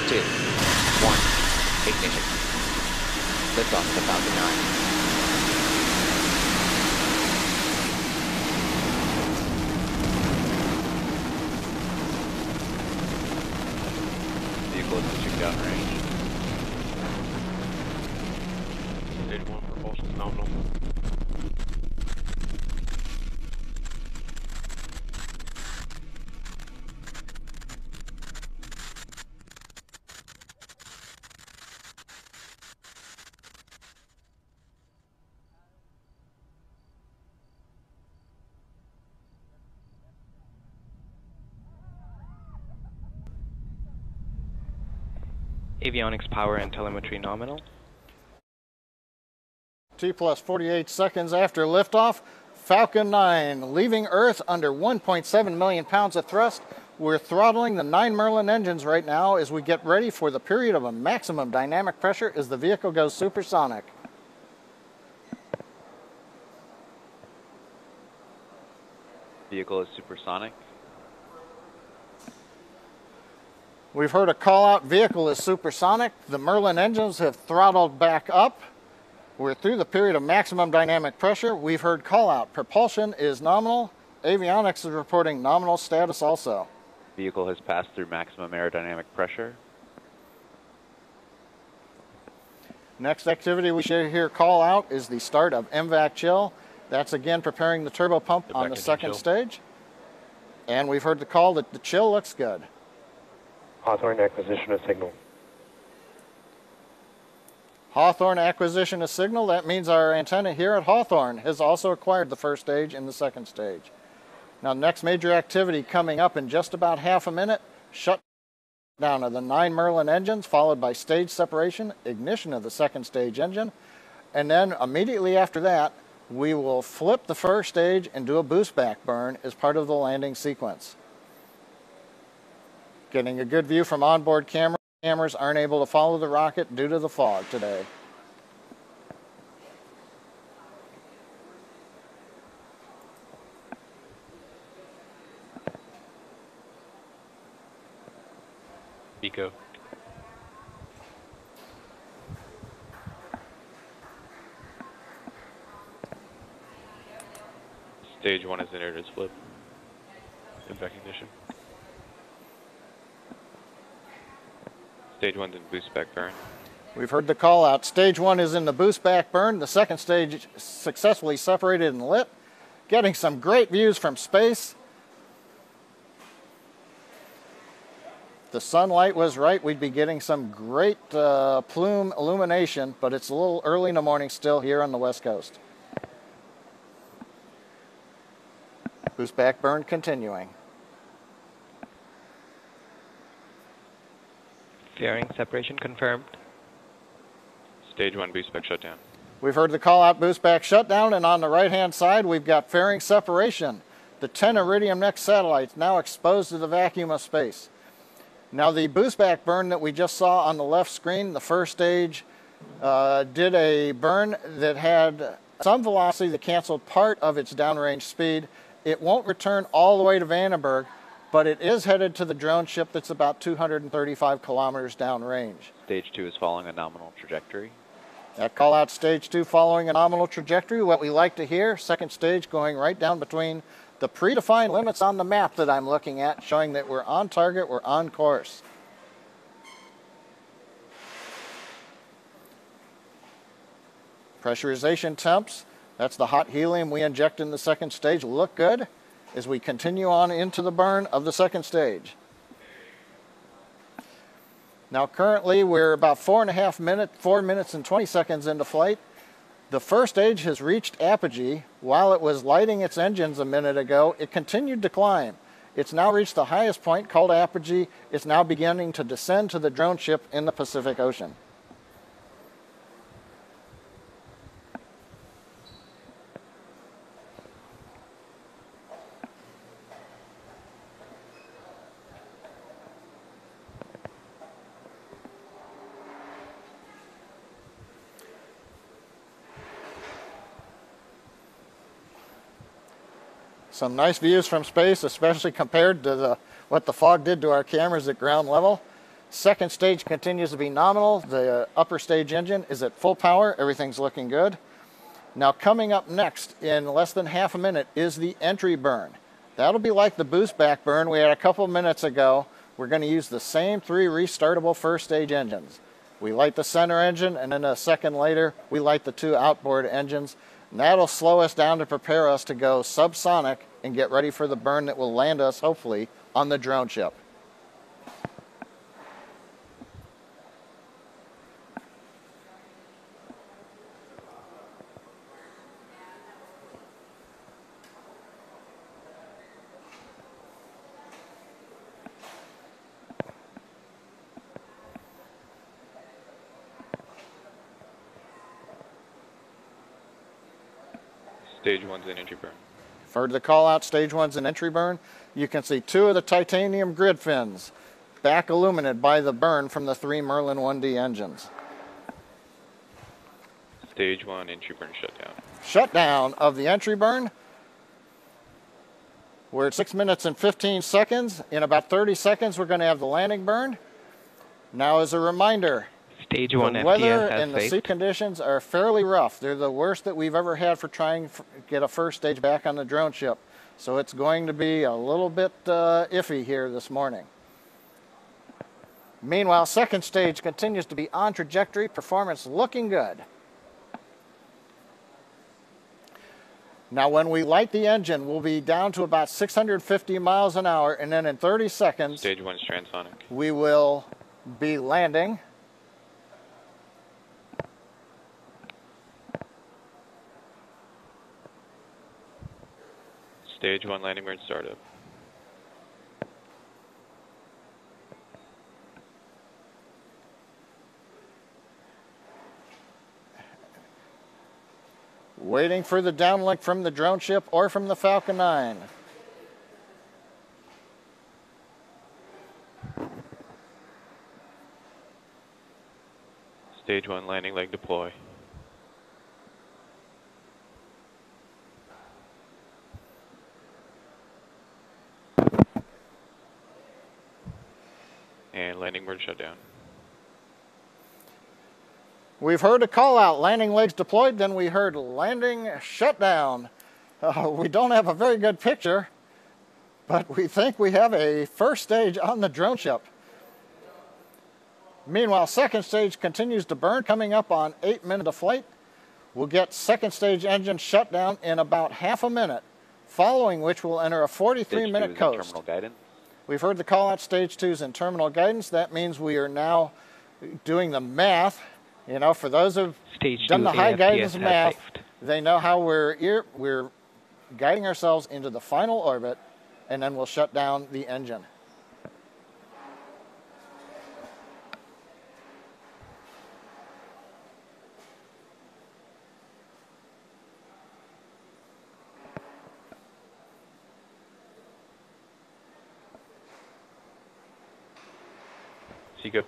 2, 1, ignition. Liftoff of the Falcon 9. Vehicle is switching downrange. Stage 1 propulsion is nominal. Avionics power and telemetry nominal. T plus 48 seconds after liftoff, Falcon 9 leaving Earth under 1.7 million pounds of thrust. We're throttling the 9 Merlin engines right now as we get ready for the period of a maximum dynamic pressure as the vehicle goes supersonic. Vehicle is supersonic. We've heard a call out, vehicle is supersonic. The Merlin engines have throttled back up. We're through the period of maximum dynamic pressure. We've heard call out, propulsion is nominal. Avionics is reporting nominal status also. Vehicle has passed through maximum aerodynamic pressure. Next activity we should hear call out is the start of MVAC chill. That's again preparing the turbo pump on the second stage. And we've heard the call that the chill looks good. Hawthorne acquisition of signal. Hawthorne acquisition of signal. That means our antenna here at Hawthorne has also acquired the first stage and the second stage. Now, next major activity coming up in just about half a minute, shut down of the 9 Merlin engines, followed by stage separation, ignition of the second stage engine, and then immediately after that, we will flip the first stage and do a boost back burn as part of the landing sequence. Getting a good view from onboard camera. Cameras aren't able to follow the rocket due to the fog today. Eco. Stage 1 is entered as flip. In recognition. Stage 1's in boost back burn. We've heard the call out. Stage 1 is in the boost back burn. The second stage successfully separated and lit. Getting some great views from space. The sunlight was right. We'd be getting some great plume illumination, but it's a little early in the morning still here on the West Coast. Boost back burn continuing. Fairing separation confirmed. Stage 1 boost back shutdown. We've heard the call out, boost back shutdown, and on the right hand side we've got fairing separation. The 10 Iridium NEXT satellites now exposed to the vacuum of space. Now the boost back burn that we just saw on the left screen, the first stage did a burn that had some velocity that canceled part of its downrange speed. It won't return all the way to Vandenberg, but it is headed to the drone ship that's about 235 kilometers downrange. Stage 2 is following a nominal trajectory. That call out stage 2 following a nominal trajectory. What we like to hear, second stage going right down between the predefined limits on the map that I'm looking at, showing that we're on target, we're on course. Pressurization temps, that's the hot helium we inject in the second stage, look good as we continue on into the burn of the second stage. Now currently we're about 4 minutes and 20 seconds into flight. The first stage has reached apogee. While it was lighting its engines a minute ago, it continued to climb. It's now reached the highest point called apogee. It's now beginning to descend to the drone ship in the Pacific Ocean. Some nice views from space, especially compared to what the fog did to our cameras at ground level. Second stage continues to be nominal. The upper stage engine is at full power. Everything's looking good. Now coming up next in less than half a minute is the entry burn. That'll be like the boost back burn we had a couple minutes ago. We're going to use the same 3 restartable first stage engines. We light the center engine, and then a second later we light the 2 outboard engines. And that'll slow us down to prepare us to go subsonic and get ready for the burn that will land us, hopefully, on the drone ship. Stage 1's an entry burn. For the call out, stage 1's an entry burn. You can see 2 of the titanium grid fins back illuminated by the burn from the 3 Merlin 1D engines. Stage 1 entry burn shutdown. Shutdown of the entry burn. We're at 6 minutes and 15 seconds. In about 30 seconds, we're going to have the landing burn. Now, as a reminder, Stage 1 the FPS weather has and the sea saved. conditions are fairly rough. They're the worst that we've ever had for trying to get a first stage back on the drone ship. So it's going to be a little bit iffy here this morning. Meanwhile, second stage continues to be on trajectory, performance looking good. Now when we light the engine, we'll be down to about 650 miles an hour, and then in 30 seconds, Stage 1's transonic. we will be landing. Stage 1 landing burn startup. Waiting for the downlink from the drone ship or from the Falcon-9. Stage 1 landing leg deploy. And landing burn shutdown. We've heard a call out, landing legs deployed, then we heard landing shutdown. We don't have a very good picture, but we think we have a first stage on the drone ship. Meanwhile, second stage continues to burn, coming up on 8 minutes of flight. We'll get second stage engine shutdown in about half a minute, following which we'll enter a 43-minute coast. Terminal guidance. We've heard the call out, stage 2's in terminal guidance. That means we are now doing the math. You know, for those who've Stage done 2 the high AFPS guidance has math, saved. they know how we're guiding ourselves into the final orbit, and then we'll shut down the engine. Seago.